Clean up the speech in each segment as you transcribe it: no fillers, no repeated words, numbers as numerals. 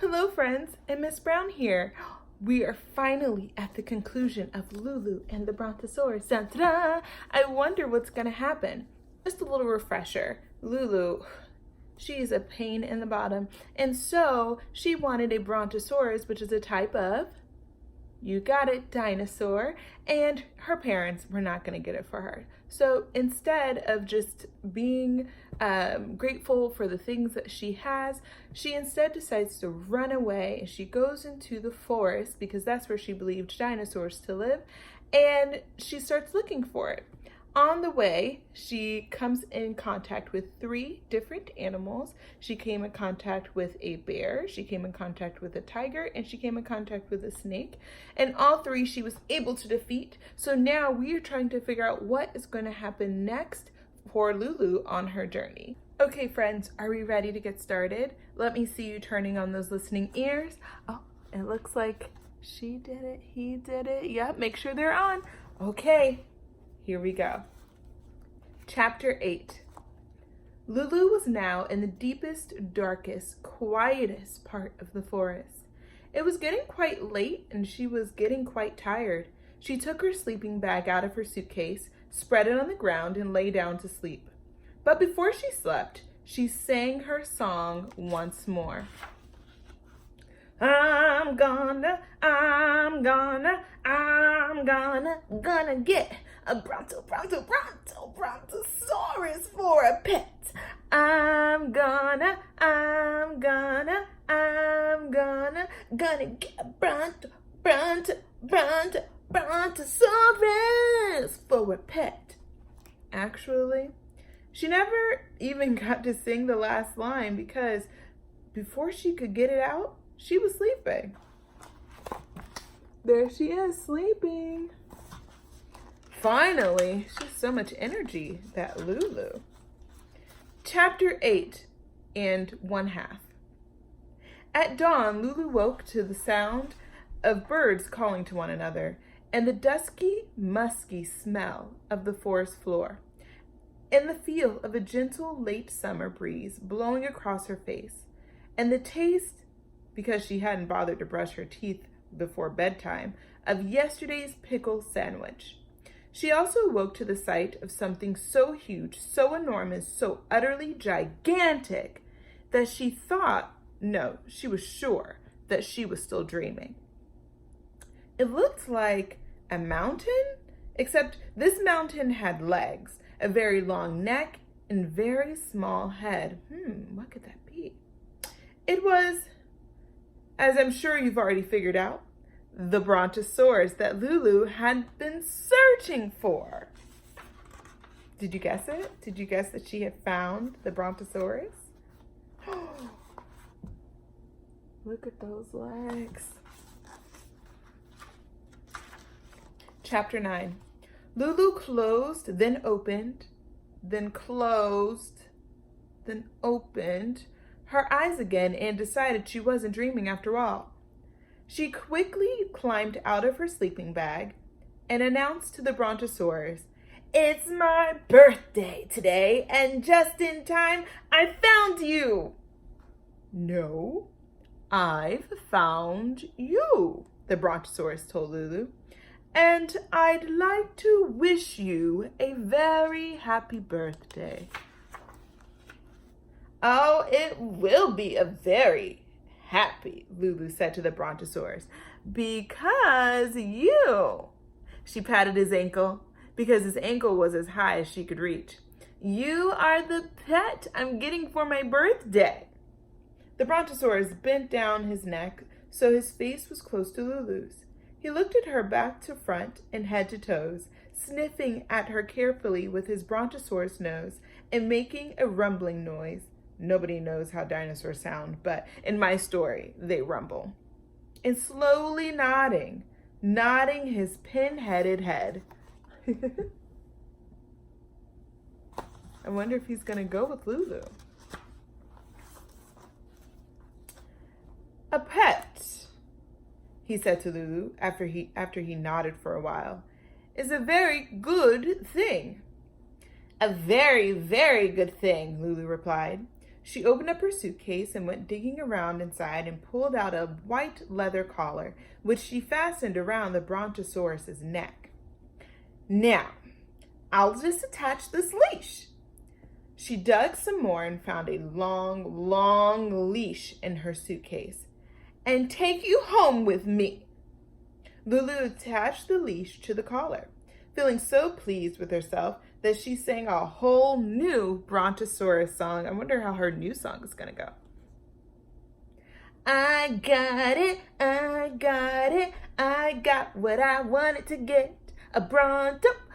Hello friends, and Miss Brown here. We are finally at the conclusion of Lulu and the Brontosaurus. Ta-da! I wonder what's going to happen. Just a little refresher. Lulu, she's a pain in the bottom. And so she wanted a Brontosaurus, which is a type of, you got it, dinosaur. And her parents were not going to get it for her. So instead of just being grateful for the things that she has, she instead decides to run away. She goes into the forest because that's where she believed dinosaurs to live, and she starts looking for it. On the way, she comes in contact with 3 different animals. She came in contact with a bear, she came in contact with a tiger, and she came in contact with a snake. And all 3 she was able to defeat. So now we are trying to figure out what is going to happen next for Lulu on her journey. Okay, friends, are we ready to get started? Let me see you turning on those listening ears. Oh, it looks like she did it, he did it. Yep, make sure they're on. Okay. Here we go. Chapter 8. Lulu was now in the deepest, darkest, quietest part of the forest. It was getting quite late and she was getting quite tired. She took her sleeping bag out of her suitcase, spread it on the ground, and lay down to sleep. But before she slept, she sang her song once more. I'm gonna get a Brontosaurus for a pet. I'm gonna get a Brontosaurus for a pet. Actually, she never even got to sing the last line because before she could get it out, she was sleeping. There she is, sleeping. Finally, she has so much energy, that Lulu. Chapter 8 and 1/2. At dawn, Lulu woke to the sound of birds calling to one another and the dusky, musky smell of the forest floor, and the feel of a gentle late summer breeze blowing across her face, and the taste, because she hadn't bothered to brush her teeth before bedtime, of yesterday's pickle sandwich. She also woke to the sight of something so huge, so enormous, so utterly gigantic that she was sure that she was still dreaming. It looked like a mountain, except this mountain had legs, a very long neck, and very small head. What could that be? It was, as I'm sure you've already figured out, the Brontosaurus that Lulu had been searching for. Did you guess it? Did you guess that she had found the Brontosaurus? Look at those legs. Chapter 9. Lulu closed, then opened, then closed, then opened her eyes again and decided she wasn't dreaming after all. She quickly climbed out of her sleeping bag and announced to the Brontosaurus, "It's my birthday today, and just in time, I found you." "No, I've found you," the Brontosaurus told Lulu, "and I'd like to wish you a very happy birthday." "Oh, it will be a very happy," Lulu said to the Brontosaurus, "because you," she patted his ankle, because his ankle was as high as she could reach, "you are the pet I'm getting for my birthday." The Brontosaurus bent down his neck so his face was close to Lulu's. He looked at her back to front and head to toes, sniffing at her carefully with his Brontosaurus nose and making a rumbling noise. Nobody knows how dinosaurs sound, but in my story, they rumble. And slowly nodding his pin-headed head. I wonder if he's gonna go with Lulu. "A pet," he said to Lulu after he nodded for a while, "is a very good thing." "A very, very good thing," Lulu replied. She opened up her suitcase and went digging around inside and pulled out a white leather collar, which she fastened around the Brontosaurus's neck. Now, I'll just attach this leash. She dug some more and found a long, long leash in her suitcase. And take you home with me. Lulu attached the leash to the collar, feeling so pleased with herself that she sang a whole new Brontosaurus song. I wonder how her new song is going to go. I got it, I got it, I got what I wanted to get. A Brontosaurus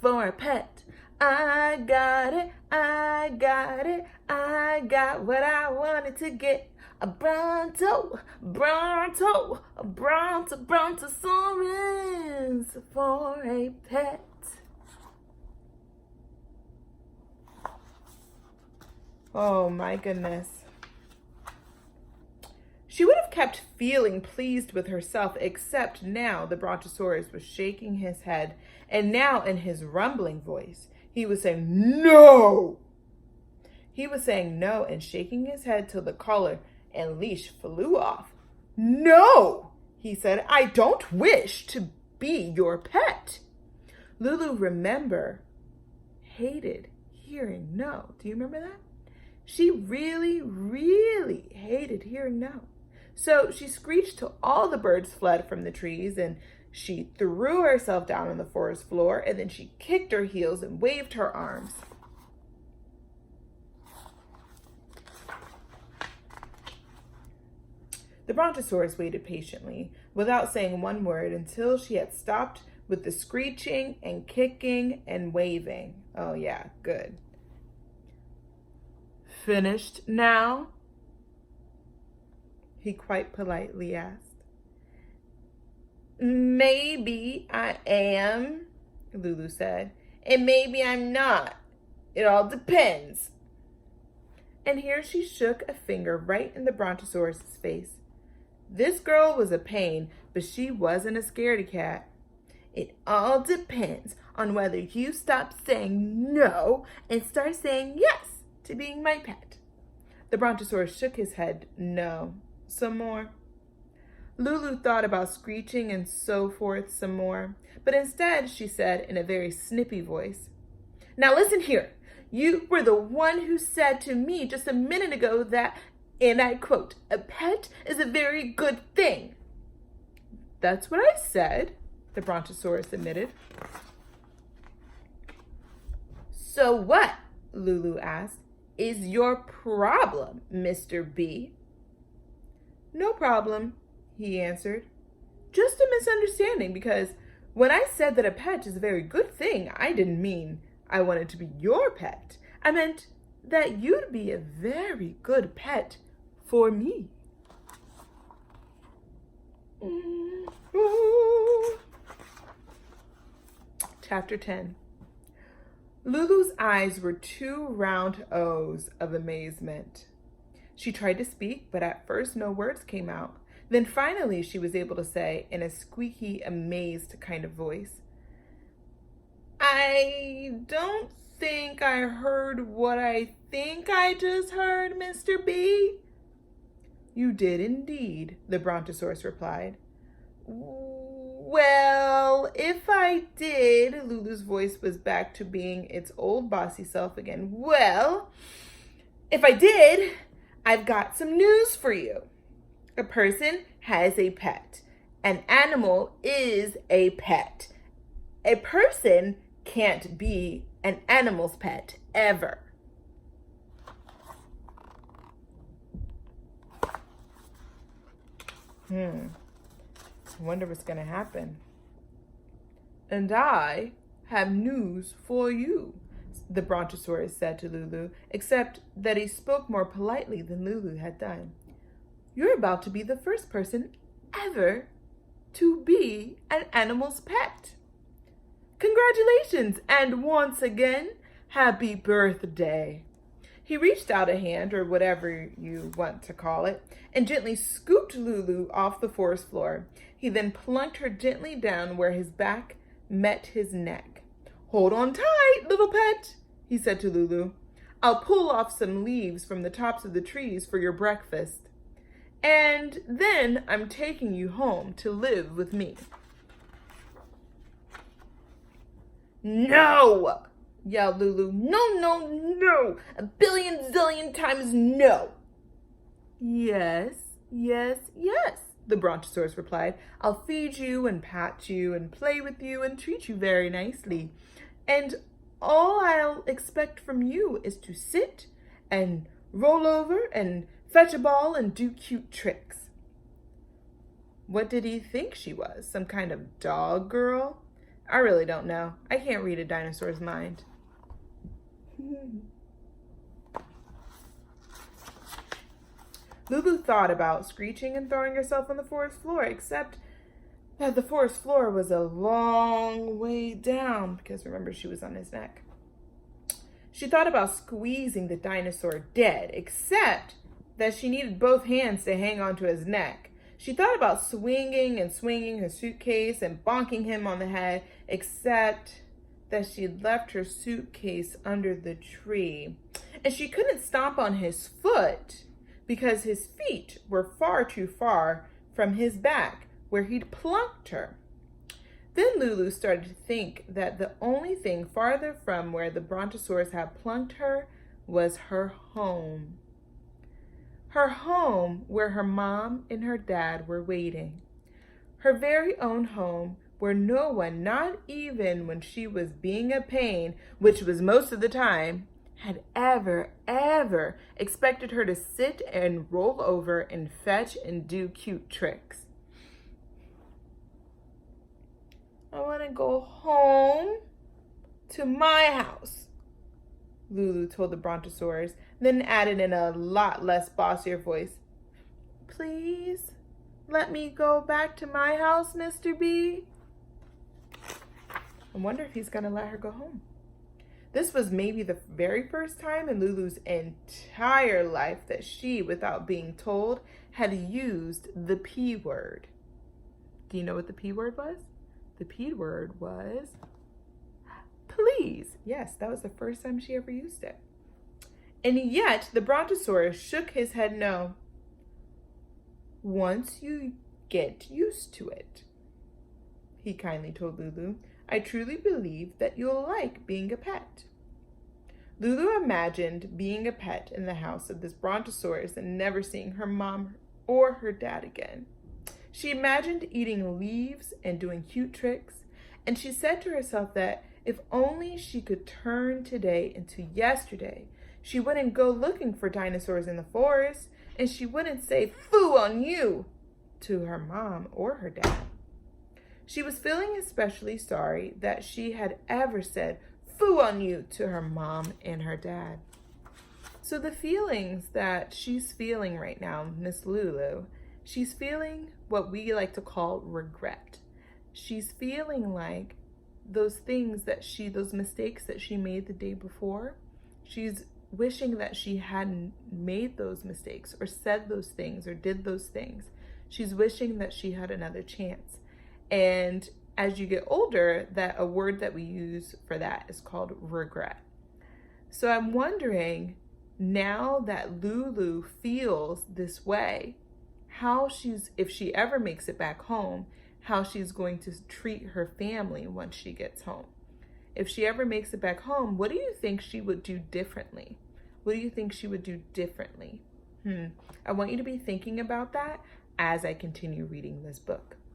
for a pet. I got it, I got it, I got what I wanted to get. A Brontosaurus for a pet. Oh my goodness. She would have kept feeling pleased with herself, except now the Brontosaurus was shaking his head, and now in his rumbling voice, he was saying, no! He was saying no and shaking his head till the collar and leash flew off. No, he said, I don't wish to be your pet. Lulu, hated hearing no. Do you remember that? She really, really hated hearing no. So she screeched till all the birds fled from the trees, and she threw herself down on the forest floor, and then she kicked her heels and waved her arms. The Brontosaurus waited patiently, without saying one word, until she had stopped with the screeching and kicking and waving. Oh yeah, good. Finished now? He quite politely asked. Maybe I am, Lulu said, and maybe I'm not. It all depends. And here she shook a finger right in the Brontosaurus's face. This girl was a pain, but she wasn't a scaredy cat. It all depends on whether you stop saying no and start saying yes to being my pet. The Brontosaurus shook his head no some more. Lulu thought about screeching and so forth some more, but instead she said in a very snippy voice, now listen here. You were the one who said to me just a minute ago that, and I quote, a pet is a very good thing. That's what I said, the Brontosaurus admitted. So what, Lulu asked, is your problem, Mr. B? No problem, he answered. Just a misunderstanding, because when I said that a pet is a very good thing, I didn't mean I wanted to be your pet. I meant that you'd be a very good pet for me. Chapter 10. Lulu's eyes were two round O's of amazement. She tried to speak, but at first no words came out. Then finally she was able to say in a squeaky, amazed kind of voice, I don't think I heard what I think I just heard, Mr. B. You did indeed, the Brontosaurus replied. Well, if I did, Lulu's voice was back to being its old bossy self again. Well, if I did, I've got some news for you. A person has a pet. An animal is a pet. A person can't be an animal's pet, ever. I wonder what's going to happen. And I have news for you, the Brontosaurus said to Lulu, except that he spoke more politely than Lulu had done. You're about to be the first person ever to be an animal's pet. Congratulations, and once again, happy birthday. He reached out a hand, or whatever you want to call it, and gently scooped Lulu off the forest floor. He then plunked her gently down where his back met his neck. "Hold on tight, little pet," he said to Lulu. "I'll pull off some leaves from the tops of the trees for your breakfast. And then I'm taking you home to live with me." "No!" yelled Lulu. "No, no, no! A billion zillion times no!" "Yes, yes, yes," the Brontosaurus replied. "I'll feed you and pat you and play with you and treat you very nicely. And all I'll expect from you is to sit and roll over and fetch a ball and do cute tricks." What did he think she was? Some kind of dog girl? I really don't know. I can't read a dinosaur's mind. Lulu thought about screeching and throwing herself on the forest floor, except that the forest floor was a long way down, because remember, she was on his neck. She thought about squeezing the dinosaur dead, except that she needed both hands to hang onto his neck. She thought about swinging and swinging her suitcase and bonking him on the head, except that she had left her suitcase under the tree. And she couldn't stomp on his foot because his feet were far too far from his back, where he'd plunked her. Then Lulu started to think that the only thing farther from where the Brontosaurus had plunked her was her home. Her home where her mom and her dad were waiting. Her very own home where no one, not even when she was being a pain, which was most of the time, had ever expected her to sit and roll over and fetch and do cute tricks. "I want to go home to my house," Lulu told the Brontosaurus, then added in a lot less bossier voice, "Please let me go back to my house, Mr. B." I wonder if he's going to let her go home. This was maybe the very first time in Lulu's entire life that she, without being told, had used the P word. Do you know what the P word was? The P word was please. Yes, that was the first time she ever used it. And yet the Brontosaurus shook his head no. "Once you get used to it," he kindly told Lulu, "I truly believe that you'll like being a pet." Lulu imagined being a pet in the house of this Brontosaurus and never seeing her mom or her dad again. She imagined eating leaves and doing cute tricks, and she said to herself that if only she could turn today into yesterday, she wouldn't go looking for dinosaurs in the forest, and she wouldn't say, "Foo on you," to her mom or her dad. She was feeling especially sorry that she had ever said, "Foo on you," to her mom and her dad. So the feelings that she's feeling right now, Miss Lulu, she's feeling what we like to call regret. She's feeling like those mistakes that she made the day before, she's wishing that she hadn't made those mistakes or said those things or did those things. She's wishing that she had another chance. And as you get older, that a word that we use for that is called regret. So I'm wondering, now that Lulu feels this way, if she ever makes it back home, how she's going to treat her family once she gets home. If she ever makes it back home, what do you think she would do differently? What do you think she would do differently? I want you to be thinking about that as I continue reading this book.